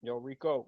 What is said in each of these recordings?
Yo, Rico,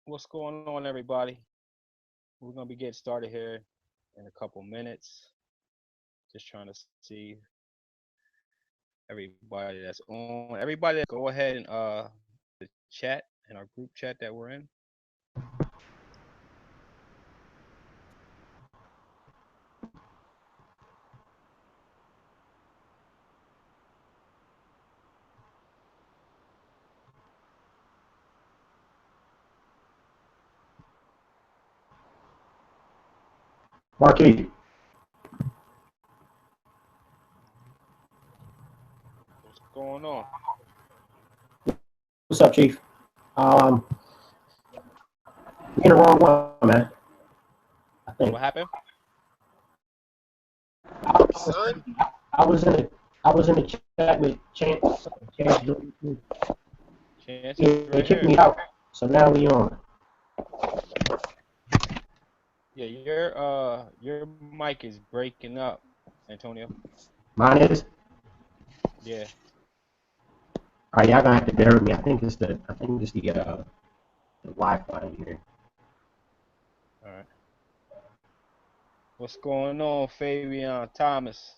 what's going on, everybody? We're gonna be getting started here in a couple minutes. Just trying to see everybody that's on. Everybody that go ahead and the chat in our group chat that we're in. Marquis, What's going on? what's up, Chief? You in the wrong one, man. I think What happened? Son, I was in the I was in the chat with Chance. Chance, Chance is they right kicked here. me out, so now we on. Yeah, your mic is breaking up, Antonio. Mine is. Yeah. All right, y'all gonna have to bear with me. I think it's the Wi-Fi here. All right. What's going on, Fabian Thomas?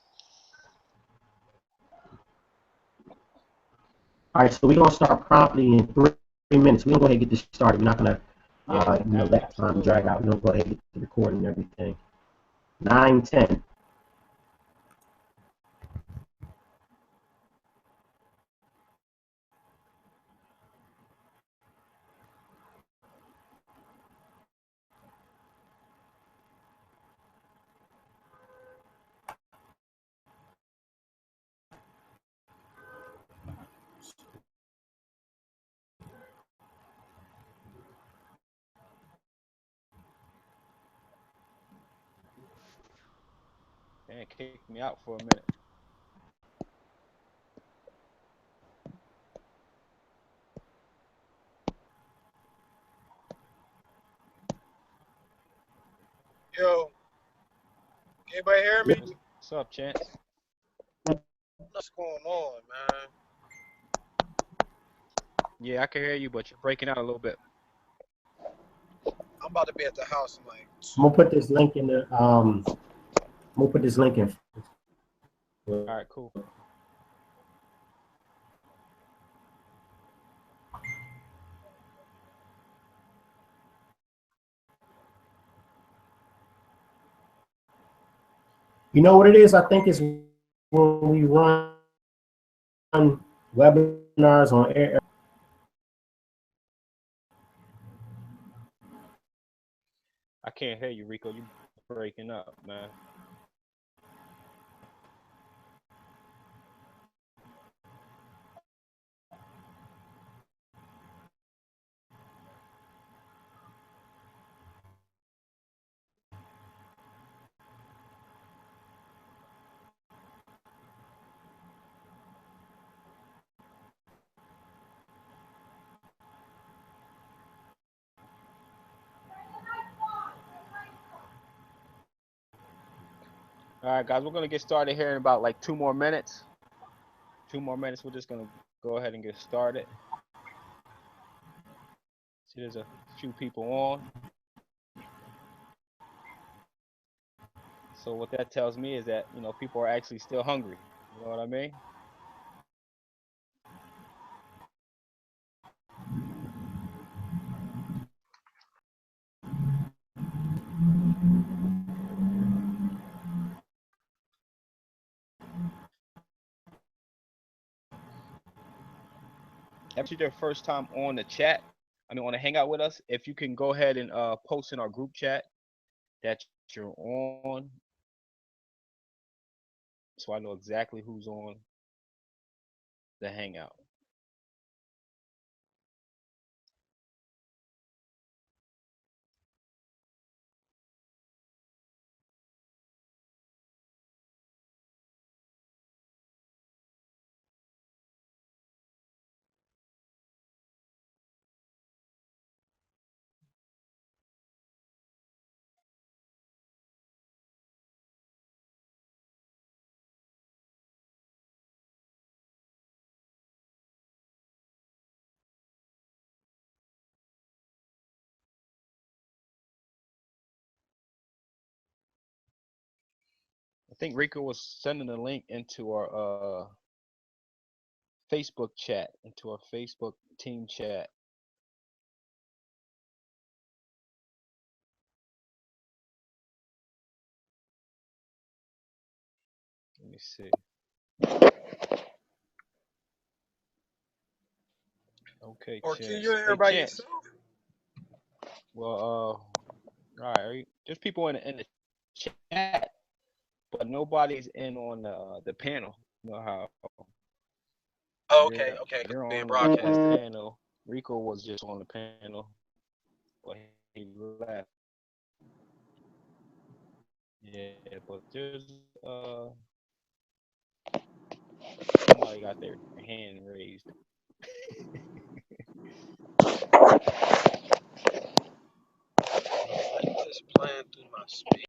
All right, so we're gonna start promptly in 3 minutes. We're gonna go ahead and get this started. We're not gonna Yeah, let time absolutely. drag out. We're gonna go ahead and get the recording and everything. 9:10. Man, kicked me out for a minute. yo, can anybody hear me? What's up, Chance? What's going on, man? Yeah, I can hear you, but you're breaking out a little bit. I'm about to be at the house in like I'm gonna 2 put this link in the I'm gonna put this link in. All right, cool. You know what it is? I think it's when we run webinars on air. I can't hear you, Rico. You breaking up, man. All right, guys, we're gonna get started here in about like 2 more minutes. 2 more minutes. We're just gonna go ahead and get started. See, there's a few people on. So what that tells me is that people are actually still hungry. You know what I mean? If it's your first time on the chat, I mean on the hangout with us, if you can go ahead and post in our group chat that you're on, so I know exactly who's on the Hangout. I think Rico was sending a link into our Facebook chat, into our Facebook team chat. Let me see. Okay, Or Q, Chance. you in here Hey, by Chance. yourself? Well, all right. There's people in the chat, but nobody's in on the panel. You know how Oh, okay, you're okay, because you're being on broadcast. the panel. Rico was just on the panel, but he left. Yeah, but there's somebody got their hand raised. Just playing through my speed.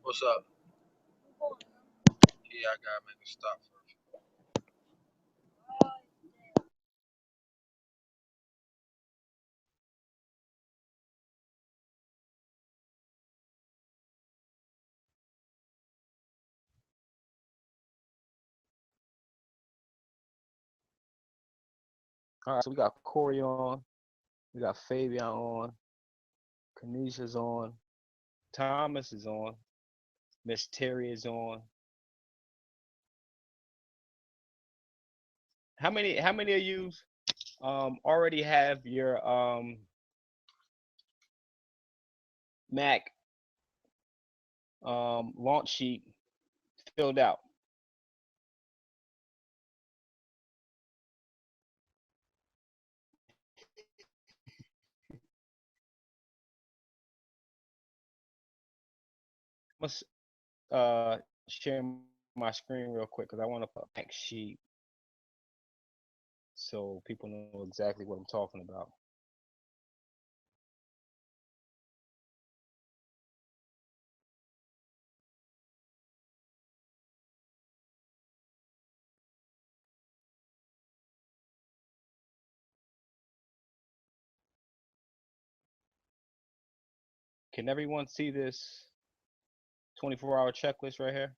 What's up? Yeah, I gotta make a stop first. All right, so we got Corey on, we got Fabian on, Kanisha's on, Thomas is on, Miss Terry is on. How many of you already have your Mac launch sheet filled out? Let's share my screen real quick because I want to put a Mac sheet so people know exactly what I'm talking about. Can everyone see this 24-hour checklist right here?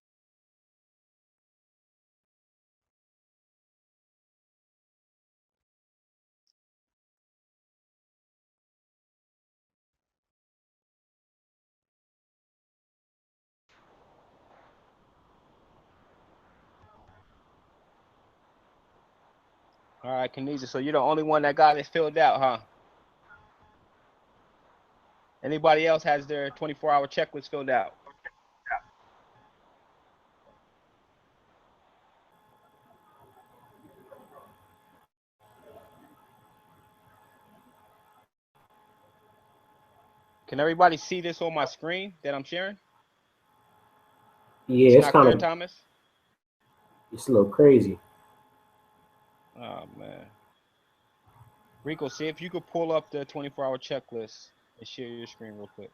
All right, Kanisha, so you're the only one that got it filled out, huh? Anybody else has their 24-hour checklist filled out? Can everybody see this on my screen that I'm sharing? Yeah, It's it's not kind clear, of Thomas? it's a little crazy. Oh, man. Rico, see if you could pull up the 24-hour checklist and share your screen real quick.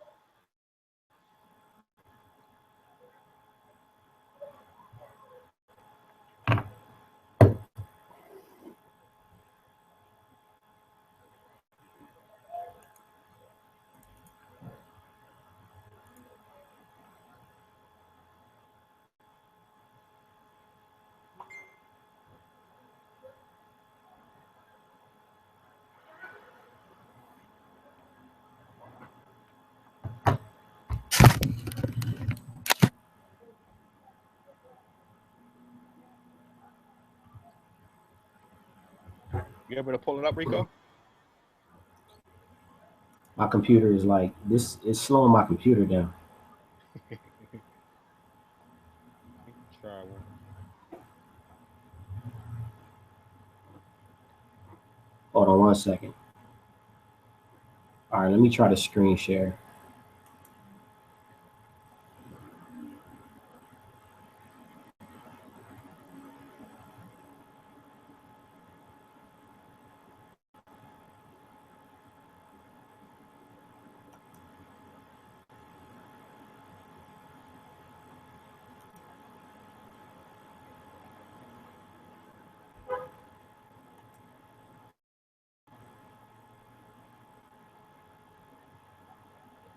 You able to pull it up, Rico? My computer is like this. It's slowing my computer down. Try one. Hold on 1 second. All right, let me try to screen share.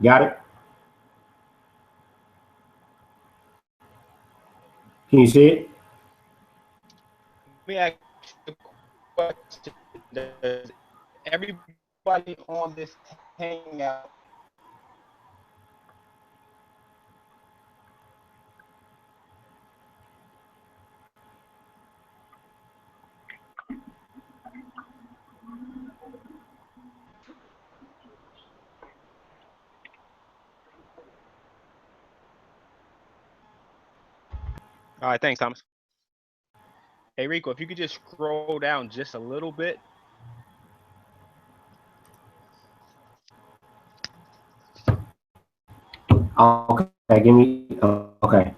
Got it? Can you see it? Let me ask you a question. Does everybody on this hangout All right, thanks, Thomas. Hey, Rico, if you could just scroll down just a little bit. Okay, give me. Okay.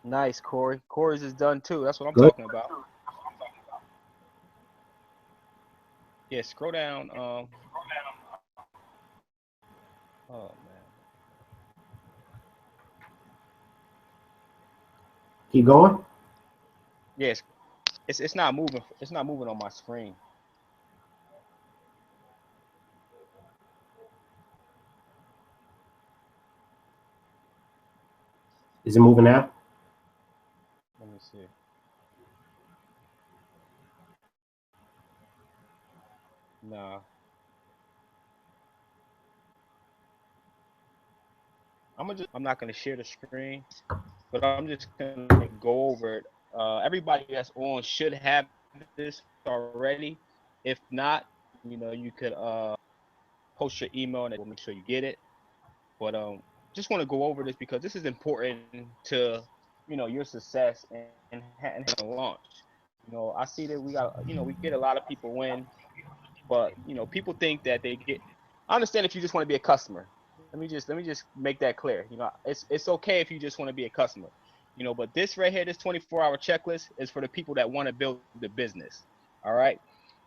Nice, Corey. Corey's is done too. That's what I'm Good. talking about. Yeah, scroll down. Oh man. Keep going. Yes, it's not moving. It's not moving on my screen. Is it moving now? Let me see. Nah. I'm not gonna share the screen, but I'm just gonna go over it. Everybody that's on should have this already. If not, you could post your email and we'll make sure you get it. But just want to go over this because this is important to your success and launch. I see that we get a lot of people win, but people think that they get. I understand if you just want to be a customer. Let me just make that clear. It's okay if you just want to be a customer. But this right here, this 24-hour checklist is for the people that want to build the business. All right.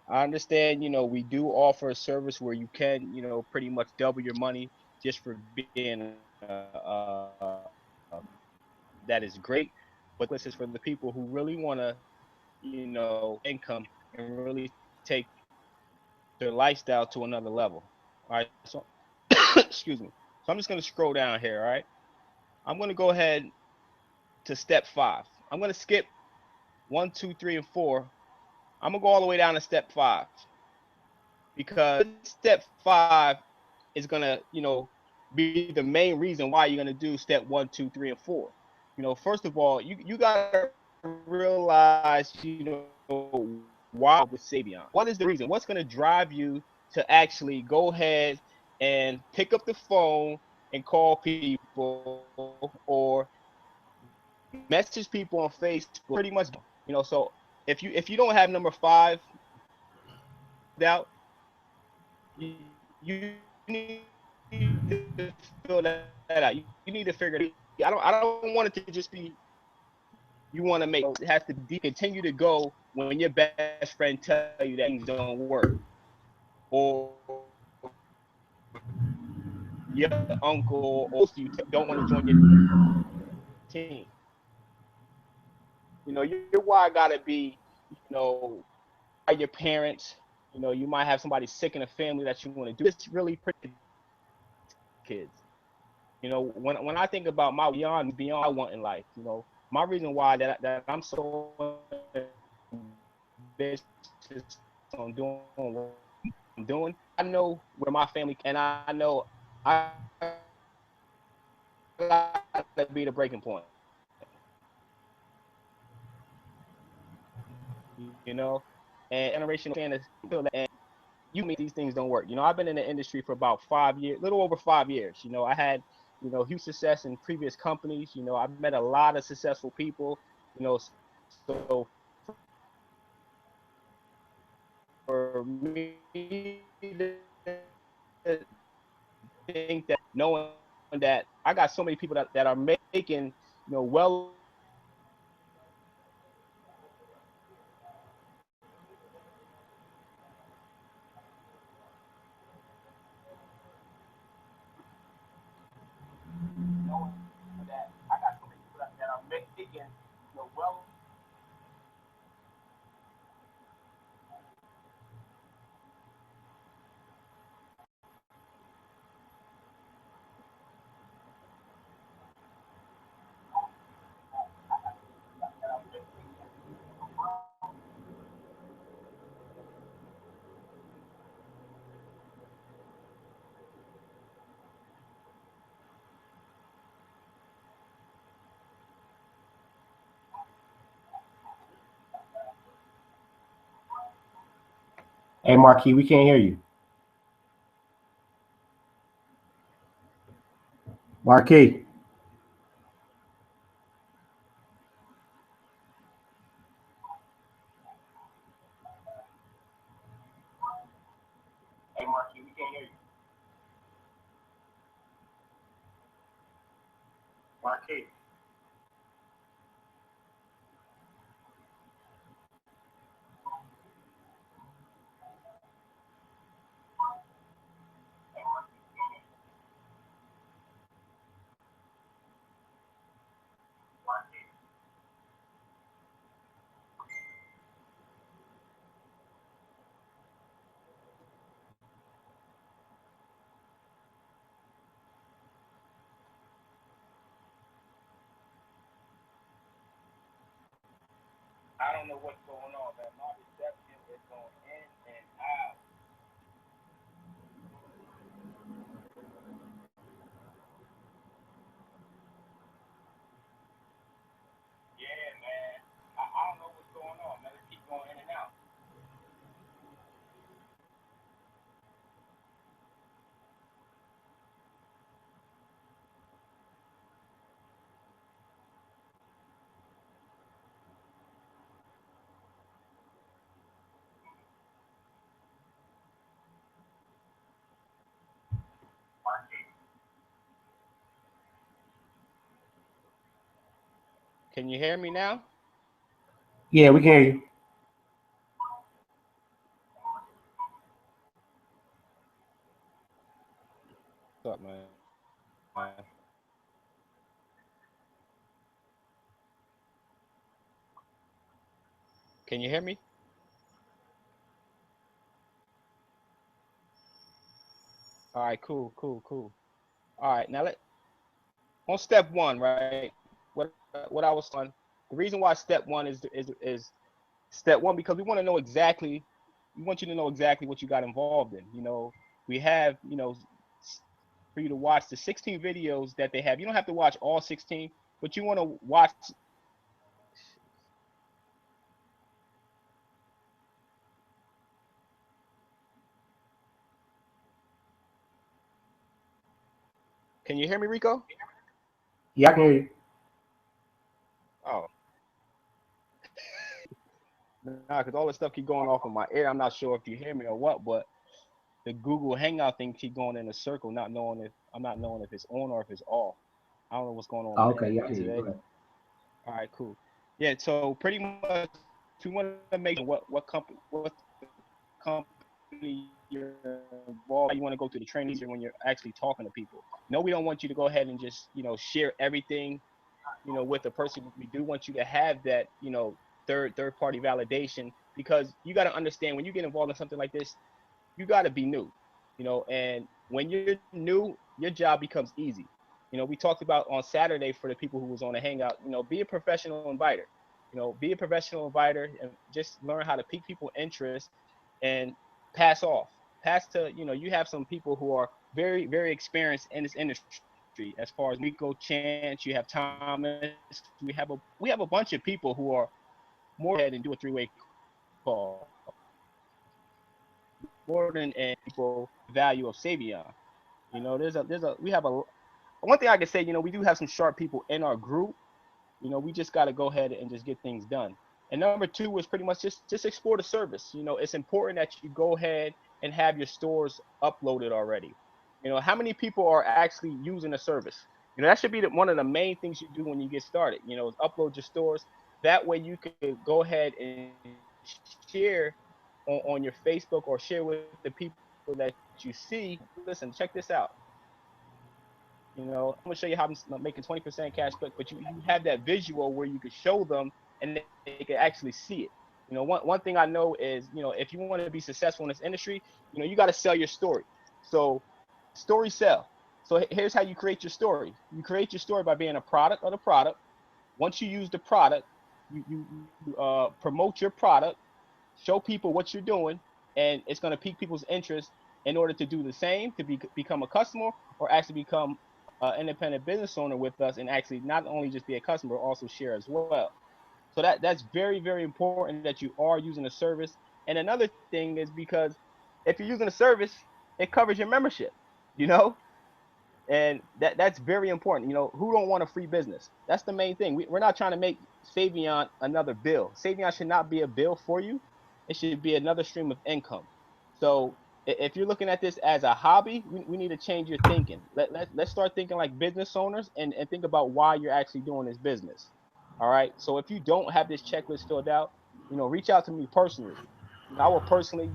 I understand, we do offer a service where you can, pretty much double your money just for being that is great. But this is for the people who really want to, income and really take their lifestyle to another level. All right. So, excuse me. So I'm just going to scroll down here. All right. I'm going to go ahead to step 5. I'm going to skip 1, 2, 3, and 4. I'm going to go all the way down to step 5 because step 5 is going to, be the main reason why you're going to do step 1, 2, 3, and 4. First of all, you got to realize, why with Savion. What is the reason? What's going to drive you to actually go ahead and pick up the phone and call people or message people on Facebook? Pretty much, So if you don't have number 5 out, you need to fill that out. You need to figure it out. I don't want it to just be you want to make it has to continue to go when your best friend tell you that things don't work or your uncle or you don't want to join your team. Your why gotta be, by your parents. You might have somebody sick in the family that you want to do. It's really pretty kids. When I think about my beyond I want in life, my reason why that I'm so ambitious on doing what I'm doing, I know where my family and I know I gotta be the breaking point. You know, and generational understand feel that, and you mean these things don't work. You know, I've been in the industry for about 5 years, little over 5 years. You know, I had, you know, huge success in previous companies. You know, I've met a lot of successful people. You know, so for me to think that knowing that I got so many people that are making, you know, well that I got so many people that are making, you know, well. Hey, Marquis, we can't hear you. Marquis. Hey, Marquis, we can't hear you. Marquis. I don't know what's going on, man. My reception is going in and out. Yeah, man. I don't know what's going on, man. It keep going in and out. Can you hear me now? Yeah, we can hear you. What's up, man? Can you hear me? All right, cool, cool, cool. All right, now let on step one, right? What I was on. The reason why step one is step one because we want to know exactly. We want you to know exactly what you got involved in. You know, we have for you to watch the 16 videos that they have. You don't have to watch all 16, but you want to watch. Can you hear me, Rico? Yeah, I can hear you. Oh, nah, because all this stuff keep going off of my ear. I'm not sure if you hear me or what, but the Google Hangout thing keep going in a circle, not knowing if I'm not knowing if it's on or if it's off. I don't know what's going on with Oh, my okay, yeah, I internet hear you. Go today. ahead. All right, cool. Yeah, so pretty much we want to make what company you're involved. You want to go through the training when you're actually talking to people. No, we don't want you to go ahead and just share everything with the person. We do want you to have that third party validation because you got to understand when you get involved in something like this, you got to be new, and when you're new, your job becomes easy. We talked about on Saturday for the people who was on the hangout, be a professional inviter, be a professional inviter and just learn how to pique people interest and pass off, pass to, you have some people who are very, very experienced in this industry. As far as Rico Chance, you have Thomas. We have a bunch of people who are more ahead and do a three-way call more than and people value of Savion. We have a one thing I can say. We do have some sharp people in our group. We just got to go ahead and just get things done. And number two is pretty much just explore the service. It's important that you go ahead and have your stores uploaded already. How many people are actually using the service? That should be one of the main things you do when you get started. Is upload your stores. That way you could go ahead and share on your Facebook or share with the people that you see. Listen, check this out. I'm gonna show you how I'm making 20% cash quick, but you have that visual where you could show them and they can actually see it. One thing I know is, if you want to be successful in this industry, you got to sell your story. So story sell. So here's how you create your story. You create your story by being a product of the product. Once you use the product, you promote your product, show people what you're doing, and it's going to pique people's interest in order to do the same, to become a customer or actually become an independent business owner with us and actually not only just be a customer, but also share as well. So that's very, very important that you are using a service. And another thing is because if you're using a service, it covers your membership, you know, and that's very important. Who don't want a free business? That's the main thing. We're not trying to make Savion another bill. Savion should not be a bill for you. It should be another stream of income. So if you're looking at this as a hobby, we need to change your thinking. Let's start thinking like business owners and think about why you're actually doing this business. All right. So if you don't have this checklist filled out, reach out to me personally. I will personally,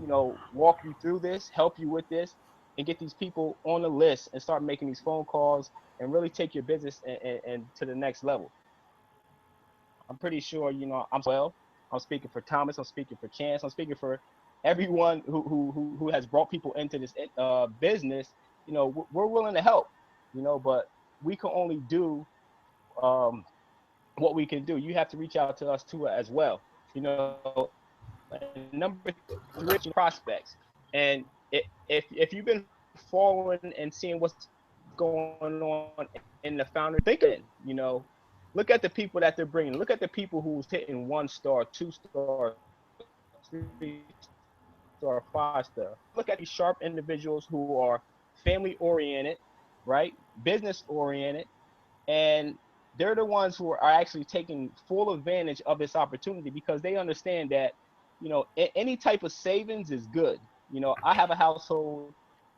walk you through this, help you with this, and get these people on the list and start making these phone calls and really take your business and to the next level. I'm pretty sure, well. I'm speaking for Thomas. I'm speaking for Chance. I'm speaking for everyone who has brought people into this business. We're willing to help. But we can only do um, what we can do. You have to reach out to us too as well. And number three, prospects. And if you've been following and seeing what's going on in the founder, think of it. Look at the people that they're bringing. Look at the people who's hitting 1 star, 2 star, 3 star, 5 star. Look at these sharp individuals who are family oriented, right? Business oriented, and they're the ones who are actually taking full advantage of this opportunity because they understand that any type of savings is good. I have a household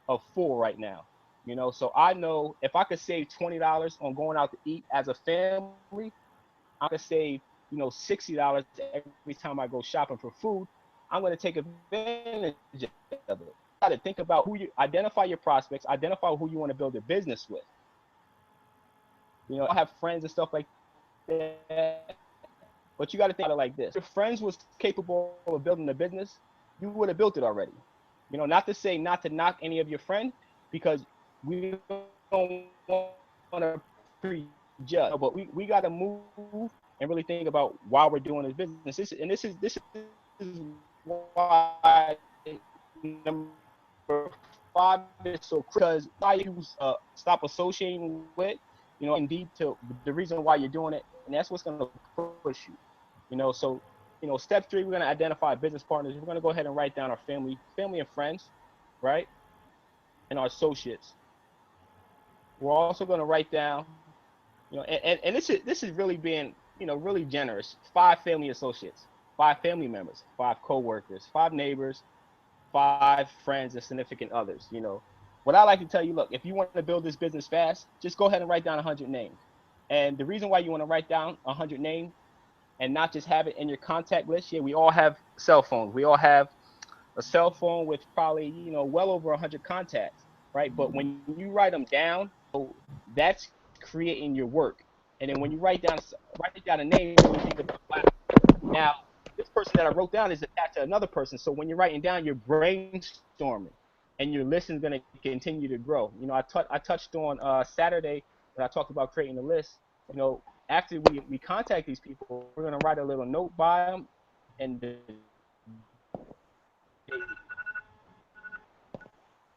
of 4 right now. So I know if I could save $20 on going out to eat as a family, I could save $60 every time I go shopping for food. I'm going to take advantage of it. You got to think about identify your prospects, identify who you want to build a business with. I have friends and stuff like that, but you got to think about it like this: if your friends was capable of building a business, you would have built it already. Not to say not to knock any of your friends, because we don't want to prejudge, but we got to move and really think about why we're doing this business. This is why number 5 is so critical, because why you stop associating with, and lead to the reason why you're doing it, and that's what's going to push you. So step 3, we're going to identify business partners. We're going to go ahead and write down our family and friends, right, and our associates. We're also going to write down, and this is really being, really generous. 5 family associates, 5 family members, 5 coworkers, 5 neighbors, 5 friends, and significant others. What I like to tell you, look, if you want to build this business fast, just go ahead and write down 100 names. And the reason why you want to write down 100 names and not just have it in your contact list, yeah, we all have cell phones. We all have a cell phone with probably, well over 100 contacts, right? But when you write them down, that's creating your work. And then when you write down a name, and you think about, wow, now this person that I wrote down is attached to another person. So when you're writing down, you're brainstorming, and your list is going to continue to grow. I touched on Saturday when I talked about creating a list. After we contact these people, we're going to write a little note by them and the date.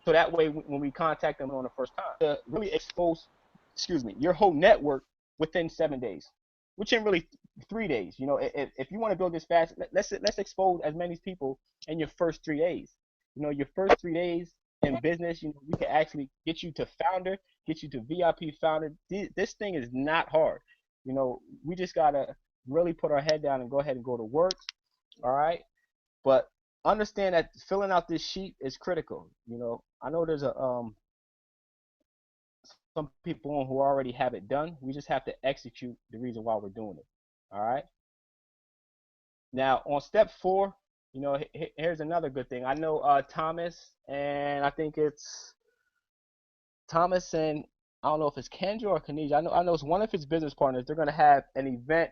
So that way, when we contact them on the first time, to really expose excuse me, your whole network within 7 days, which in really 3 days. You know, if you want to build this fast, let's expose as many people in your first 3 days. You know, your first 3 days in business, you know, we can actually get you to founder, get you to VIP founder. This thing is not hard. You know, we just gotta really put our head down and go ahead and go to work. All right, but understand that filling out this sheet is critical. You know, I know there's a some people on who already have it done. We just have to execute the reason why we're doing it. All right. Now on step 4, you know, here's another good thing. I know Thomas, and I think it's Thomas, and I don't know if it's Kendra or Khadijah. I know it's one of his business partners. They're gonna have an event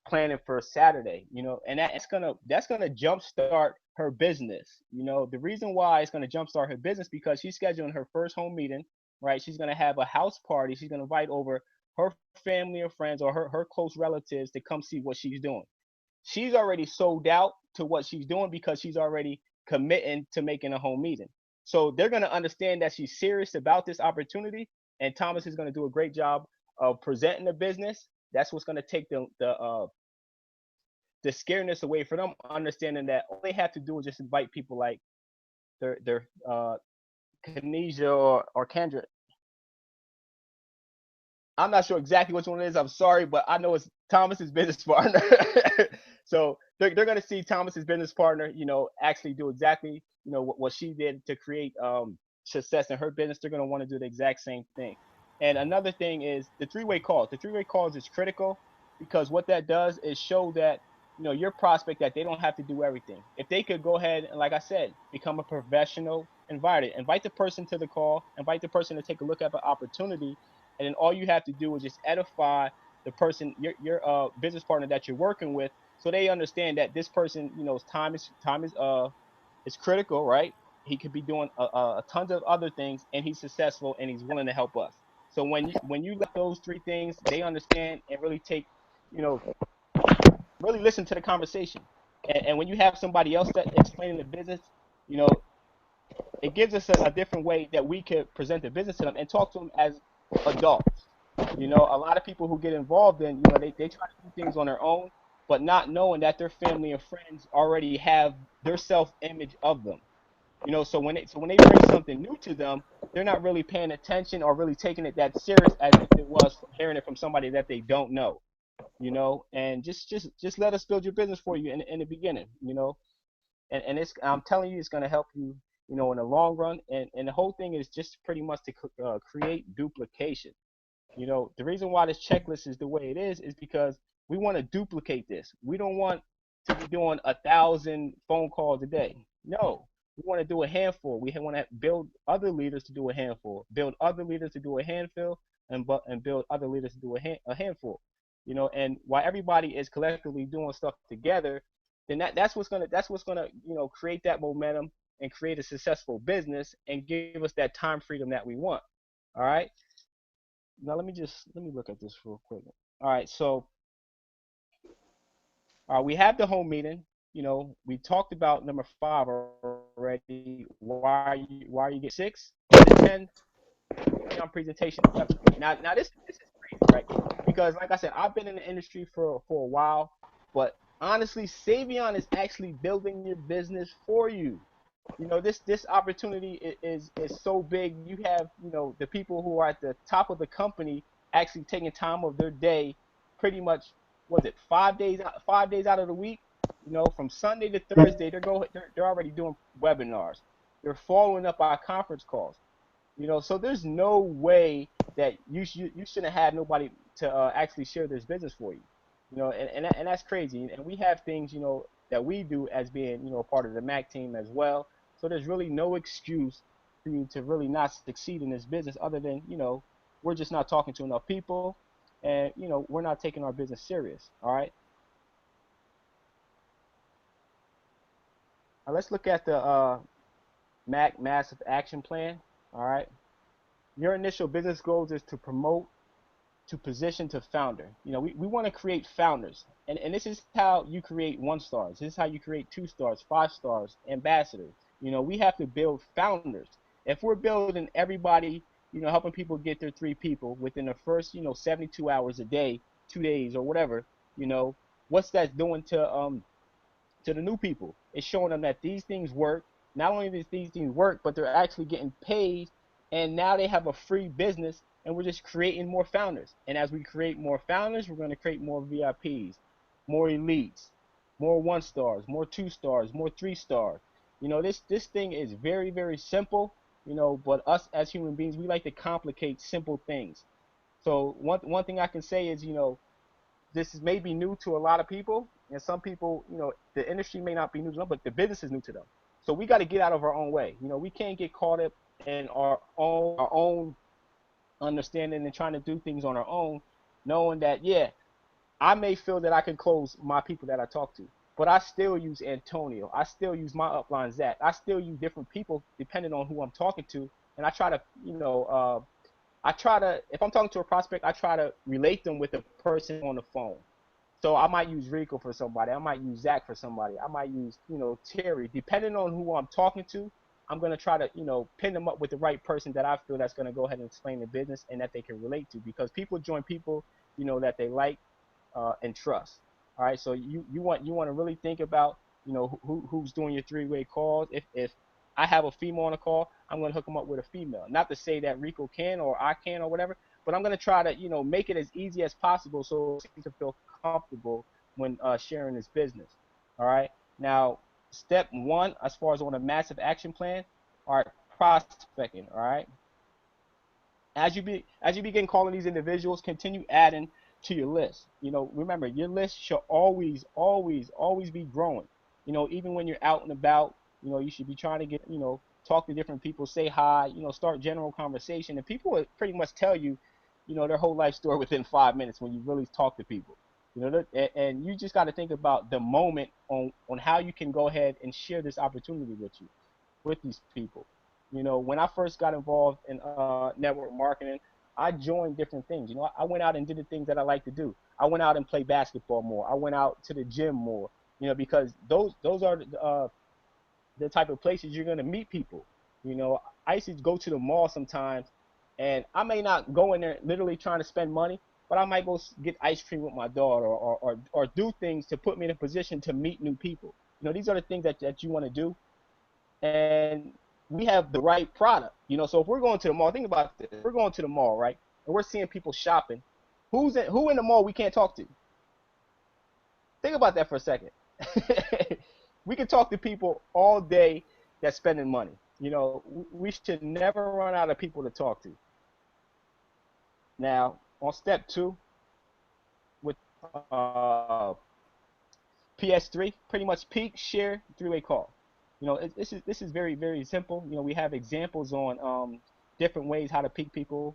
planning for Saturday, you know, and that's gonna jumpstart her business. You know, the reason why it's gonna jumpstart her business because she's scheduling her first home meeting, right? She's gonna have a house party. She's gonna invite over her family or friends or her close relatives to come see what she's doing. She's already sold out to what she's doing because she's already committing to making a home meeting. So they're gonna understand that she's serious about this opportunity, and Thomas is gonna do a great job of presenting the business. That's what's going to take the scariness away from them, understanding that all they have to do is just invite people like their Kanisha or Kendra. I'm not sure exactly which one it is. I'm sorry, but I know it's Thomas's business partner. So they're going to see Thomas's business partner, you know, actually do exactly, you know, what she did to create success in her business. They're going to want to do the exact same thing. And another thing is the three-way calls. The three-way calls is critical because what that does is show that, you know, your prospect that they don't have to do everything. If they could go ahead and, like I said, become a professional invited, invite the person to the call, invite the person to take a look at the opportunity, and then all you have to do is just edify the person, your business partner that you're working with, so they understand that this person, you know, time is critical, right? He could be doing a tons of other things, and he's successful, and he's willing to help us. So when you let those three things, they understand and really take, you know, really listen to the conversation. And when you have somebody else that explaining the business, you know, it gives us a different way that we could present the business to them and talk to them as adults. You know, a lot of people who get involved in, you know, they try to do things on their own, but not knowing that their family and friends already have their self image of them. You know, so when they bring something new to them, they're not really paying attention or really taking it that serious as if it was from hearing it from somebody that they don't know. You know, and just let us build your business for you in the beginning. You know, and it's I'm telling you, it's going to help you, you know, in the long run. And the whole thing is just pretty much to create duplication. You know, the reason why this checklist is the way it is because we want to duplicate this. We don't want to be doing 1,000 phone calls a day. No, we want to do a handful. We want to build other leaders to do a handful, build other leaders to do a handful, and build other leaders to do a handful. You know, and while everybody is collectively doing stuff together, then that's what's gonna you know create that momentum and create a successful business and give us that time freedom that we want. All right. Now let me look at this real quick. All right, so we have the home meeting. You know, we talked about number 5 already. Why are you get 6 to 10 on presentation. Now this is crazy, right? Because like I said, I've been in the industry for a while, but honestly, Savion is actually building your business for you. You know, this opportunity is so big. You have, you know, the people who are at the top of the company actually taking time of their day, pretty much, was it 5 days out of the week, you know, from Sunday to Thursday, they're already doing webinars. They're following up our conference calls. You know, so there's no way that you shouldn't have nobody to actually share this business for you. You know, and that's crazy. And we have things, you know, that we do as being, you know, part of the Mac team as well. So there's really no excuse for you to really not succeed in this business other than, you know, we're just not talking to enough people, and, you know, we're not taking our business serious. All right. Now let's look at the Mac Massive Action Plan. All right. Your initial business goals is to promote, to position, to founder. You know, we want to create founders. And this is how you create 1 stars. This is how you create 2 stars, 5 stars, ambassadors. You know, we have to build founders. If we're building everybody, helping people get their 3 people within the first, 72 hours a day, 2 days or whatever, you know, what's that doing to the new people? It's showing them that these things work. Not only does these things work, but they're actually getting paid, and now they have a free business, and we're just creating more founders. And as we create more founders, we're going to create more VIPs, more elites, more 1 stars, more 2 stars, more 3 stars. This thing is very, very simple. But us as human beings, we like to complicate simple things. So one thing I can say is, this is maybe new to a lot of people, and some people, the industry may not be new to them, but the business is new to them. So we got to get out of our own way. We can't get caught up in our own understanding and trying to do things on our own, knowing that, yeah, I may feel that I can close my people that I talk to, but I still use Antonio. I still use my upline Zach. I still use different people depending on who I'm talking to, and I try to, if I'm talking to a prospect, I try to relate them with the person on the phone. So I might use Rico for somebody. I might use Zach for somebody. I might use, Terry. Depending on who I'm talking to, I'm going to try to, pin them up with the right person that I feel that's going to go ahead and explain the business and that they can relate to, because people join people, that they like and trust. All right. So you want to really think about, who's doing your 3-way calls. If I have a female on a call, I'm going to hook them up with a female. Not to say that Rico can or I can or whatever, but I'm going to try to, make it as easy as possible so he can feel comfortable when sharing his business. All right. Now, step 1, as far as on a massive action plan, all right, prospecting. All right. As you begin calling these individuals, continue adding to your list. Remember, your list should always, always, always be growing. Even when you're out and about, you should be trying to get, talk to different people, say hi, start general conversation, and people will pretty much tell you, their whole life story within 5 minutes when you really talk to people. And you just got to think about the moment on how you can go ahead and share this opportunity with these people. When I first got involved in network marketing, I joined different things. I went out and did the things that I like to do. I went out and played basketball more. I went out to the gym more. Because those are the type of places you're gonna meet people. I used to go to the mall sometimes, and I may not go in there literally trying to spend money, but I might go get ice cream with my daughter, or do things to put me in a position to meet new people. These are the things that you want to do, and we have the right product. So if we're going to the mall, think about this. We're going to the mall, right? And we're seeing people shopping. Who in the mall we can't talk to? Think about that for a second. We can talk to people all day that's spending money. We should never run out of people to talk to. Now, on step 2, with uh, PS3, pretty much peak, share, 3-way call. This is very, very simple. We have examples on different ways how to peak people.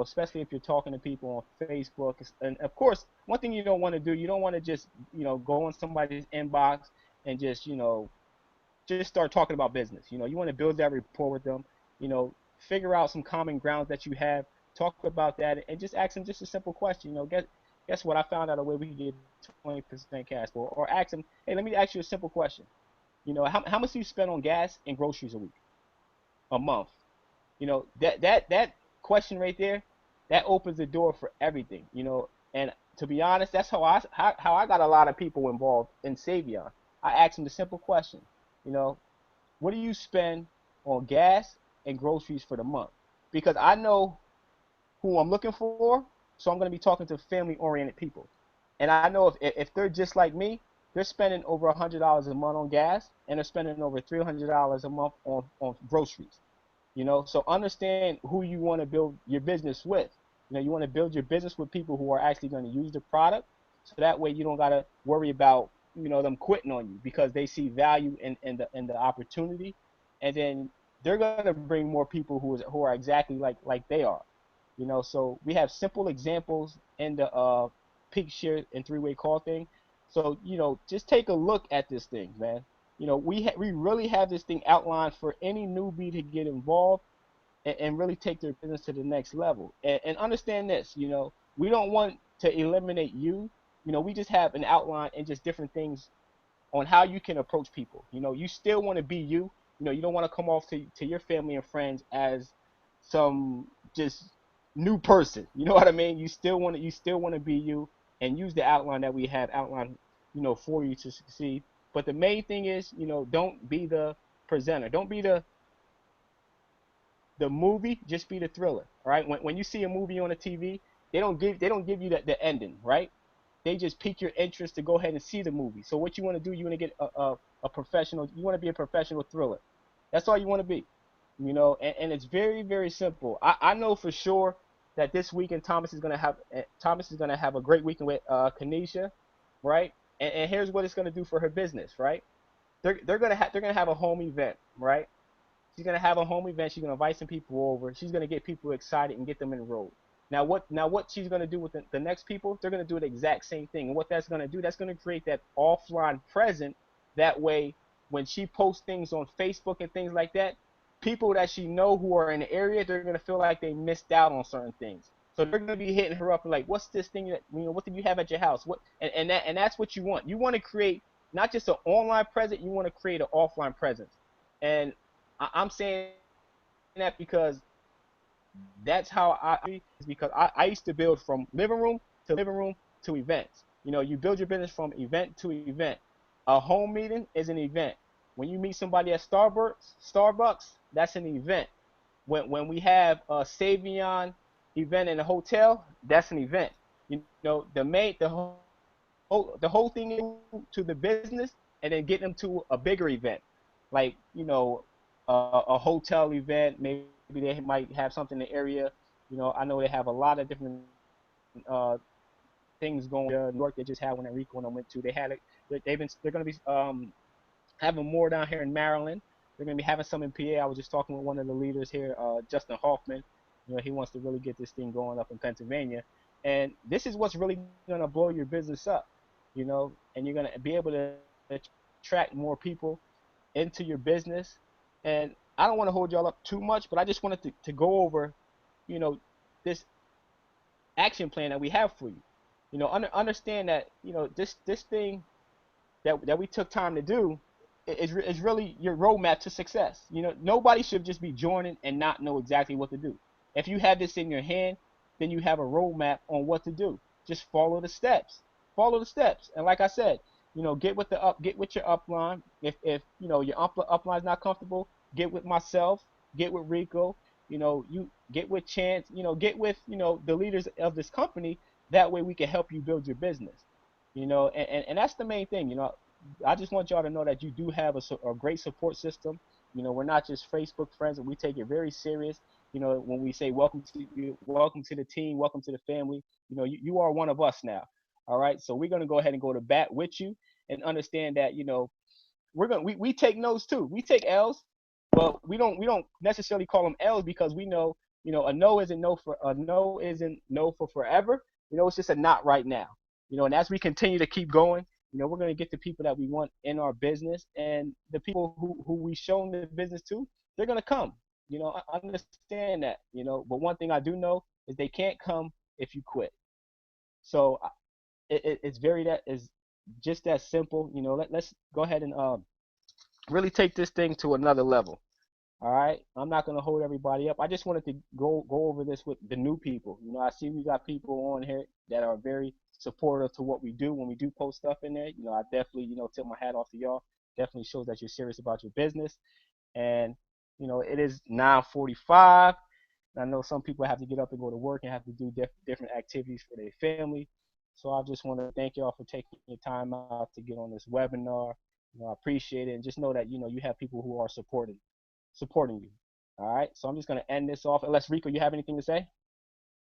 Especially if you're talking to people on Facebook. And of course, one thing you don't want to do, you don't want to just go on somebody's inbox and just start talking about business. You want to build that rapport with them. Figure out some common grounds that you have. Talk about that, and just ask them just a simple question. Guess what? I found out a way we can get 20% cash, or ask them, hey, let me ask you a simple question. How much do you spend on gas and groceries a week, a month? That question right there, that opens the door for everything. And to be honest, that's how I got a lot of people involved in Savion. I asked them the simple question. You know, what do you spend on gas and groceries for the month? Because I know who I'm looking for, so I'm going to be talking to family-oriented people. And I know if they're just like me, they're spending over $100 a month on gas, and they're spending over $300 a month on groceries. So understand who you want to build your business with. You want to build your business with people who are actually going to use the product, so that way you don't got to worry about them quitting on you because they see value in the opportunity, and then they're going to bring more people who are exactly like they are. So we have simple examples in the peak share and three-way call thing. So just take a look at this thing, man. We really have this thing outlined for any newbie to get involved and really take their business to the next level. And understand this, we don't want to eliminate you. We just have an outline and just different things on how you can approach people. You still want to be you. You don't want to come off to your family and friends as some just new person. You know what I mean? You still want to be you and use the outline that we have outlined, for you to succeed. But the main thing is, don't be the presenter. Don't be the movie, just be the thriller. All right. When you see a movie on the TV, they don't give you the ending, right? They just pique your interest to go ahead and see the movie. So what you want to do, you want to get a professional. You want to be a professional thriller. That's all you want to be. And it's very, very simple. I know for sure that this weekend Thomas is gonna have a great weekend with Kanisha, right? And here's what it's gonna do for her business, right? They're gonna have a home event, right? She's gonna have a home event. She's gonna invite some people over. She's gonna get people excited and get them enrolled. Now what she's gonna do with the next people? They're gonna do the exact same thing. And what that's gonna do, that's gonna create that offline presence. That way, when she posts things on Facebook and things like that, people that she know who are in the area, they're gonna feel like they missed out on certain things. So they're gonna be hitting her up like, "What's this thing that What did you have at your house? What?" And that's what you want. You want to create not just an online presence. You want to create an offline presence. And I'm saying that because that's how is because I used to build from living room to events. You build your business from event to event. A home meeting is an event. When you meet somebody at Starbucks, that's an event. When we have a Savion event in a hotel, that's an event. The whole thing is to the business and then get them to a bigger event, like a hotel event. Maybe they might have something in the area. I know they have a lot of different uh, things going on. New York, they just had one in Rico and I went to. They're going to be having more down here in Maryland. They're going to be having some in PA. I was just talking with one of the leaders here, Justin Hoffman. He wants to really get this thing going up in Pennsylvania. And this is what's really going to blow your business up, and you're going to be able to attract more people into your business. And I don't want to hold y'all up too much, but I just wanted to go over, you know, this action plan that we have for you. Understand that, this thing that we took time to do is really your roadmap to success. Nobody should just be joining and not know exactly what to do. If you have this in your hand, then you have a roadmap on what to do. Just follow the steps. Follow the steps. And like I said, get with your upline. If your upline is not comfortable, get with myself, get with Rico. You get with Chance. Get with the leaders of this company. That way we can help you build your business. And that's the main thing. I just want y'all to know that you do have a great support system. We're not just Facebook friends, and we take it very serious. When we say welcome to the team, welcome to the family. You are one of us now. All right, so we're gonna go ahead and go to bat with you, and understand that we take no's too. We take L's, but we don't necessarily call them L's because we know a no isn't no for forever. It's just a not right now. And as we continue to keep going, we're going to get the people that we want in our business, and the people who we shown the business to, they're going to come. I understand that. But one thing I do know is they can't come if you quit. So it's very that is just that simple. Let's go ahead and really take this thing to another level. All right, I'm not gonna hold everybody up. I just wanted to go over this with the new people. I see we got people on here that are very supportive to what we do when we do post stuff in there. I definitely tip my hat off to y'all. Definitely shows that you're serious about your business. And it is 9:45. I know some people have to get up and go to work and have to do different activities for their family. So I just want to thank y'all for taking your time out to get on this webinar. I appreciate it, and just know that you have people who are supporting you. All right. So I'm just gonna end this off. Unless Rico, you have anything to say?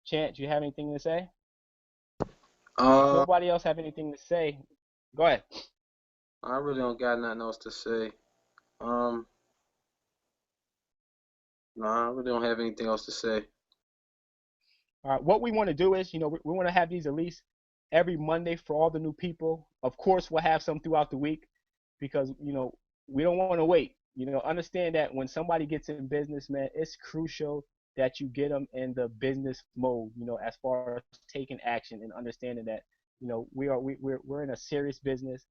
Chant, you have anything to say? If Uh, nobody else have anything to say, go ahead. I really don't got nothing else to say. Um, no, I really don't have anything else to say. All right. What we want to do is, we want to have these at least every Monday for all the new people. Of course, we'll have some throughout the week because we don't want to wait. Understand that when somebody gets in business, man, it's crucial that you get them in the business mode. As far as taking action and understanding that we're in a serious business.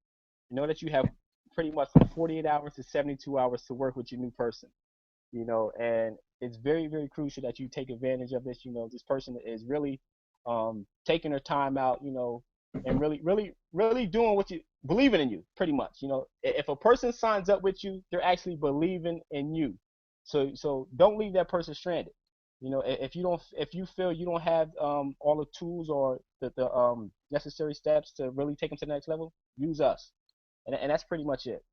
That you have pretty much from 48 hours to 72 hours to work with your new person. And it's very, very crucial that you take advantage of this. This person is really taking their time out, and really, really, really doing what you believing in you, pretty much. If a person signs up with you, they're actually believing in you. So don't leave that person stranded. If you feel you don't have all the tools or the necessary steps to really take them to the next level, use us, and that's pretty much it.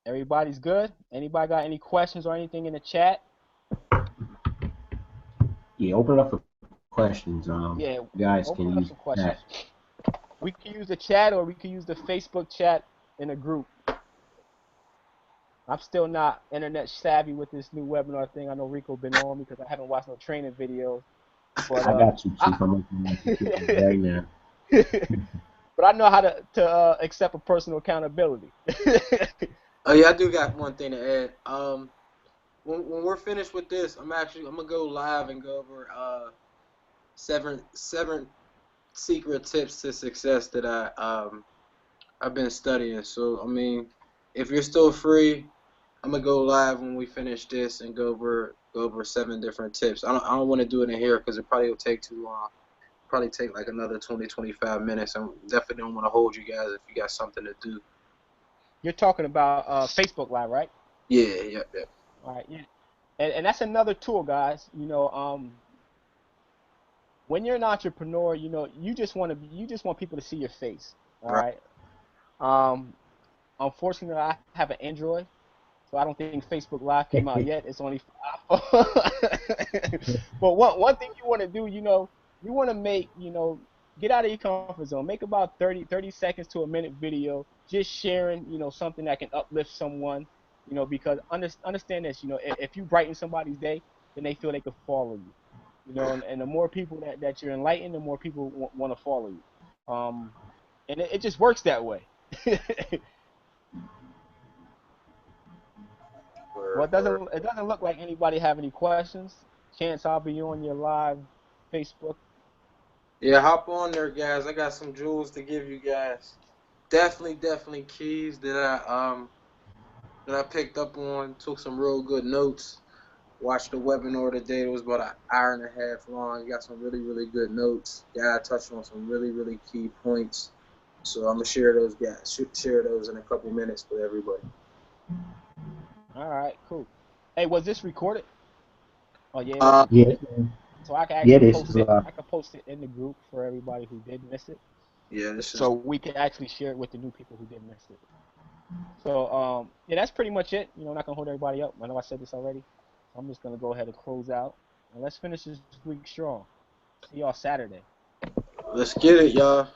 Everybody's good. Anybody got any questions or anything in the chat? Yeah, open it up for questions. Yeah, You guys open can it up use for that. questions. We can use the chat or we can use the Facebook chat in a group. I'm still not internet savvy with this new webinar thing. I know Rico been on me because I haven't watched no training videos, but I got you, I, Chief. I'm opening my computer right now. but I know how to accept a personal accountability. Oh yeah, I do got one thing to add. When we're finished with this, I'm gonna go live and go over seven secret tips to success that I've been studying. So I mean, if you're still free, I'm gonna go live when we finish this and go over 7 different tips. I don't want to do it in here because it probably will take too long. Probably take like another 20-25 minutes. I definitely don't want to hold you guys if you got something to do. You're talking about Facebook Live, right? Yeah, yeah, yeah. All right, yeah. And that's another tool, guys. When you're an entrepreneur, you just want people to see your face. All Right. right. Um, Unfortunately, I have an Android, so I don't think Facebook Live came out yet. It's only for iPhone. But one thing you want to do, you want to get out of your comfort zone. Make about 30 seconds to a minute video, just sharing, something that can uplift someone, because understand this, if you brighten somebody's day, then they feel they could follow you, and the more people that you're enlightening, the more people want to follow you. And it just works that way. Well, it doesn't look like anybody have any questions. Chance, I'll be on your live Facebook. Yeah, hop on there, guys. I got some jewels to give you guys. Definitely keys that I picked up on. Took some real good notes. Watched the webinar today. It was about an hour and a half long. Got some really good notes. Yeah, I touched on some really key points. So I'm gonna share those guys. Share those in a couple minutes with everybody. All right, cool. Hey, was this recorded? Oh yeah, it is Uh, Yeah, recorded. So I can yeah, actually this post is it. I can post it in the group for everybody who did miss it. yeah, this is So we can actually share it with the new people who did miss it. So yeah, that's pretty much it. I'm not gonna hold everybody up. I know I said this already. So I'm just gonna go ahead and close out. And let's finish this week strong. See y'all Saturday. let's get it, y'all.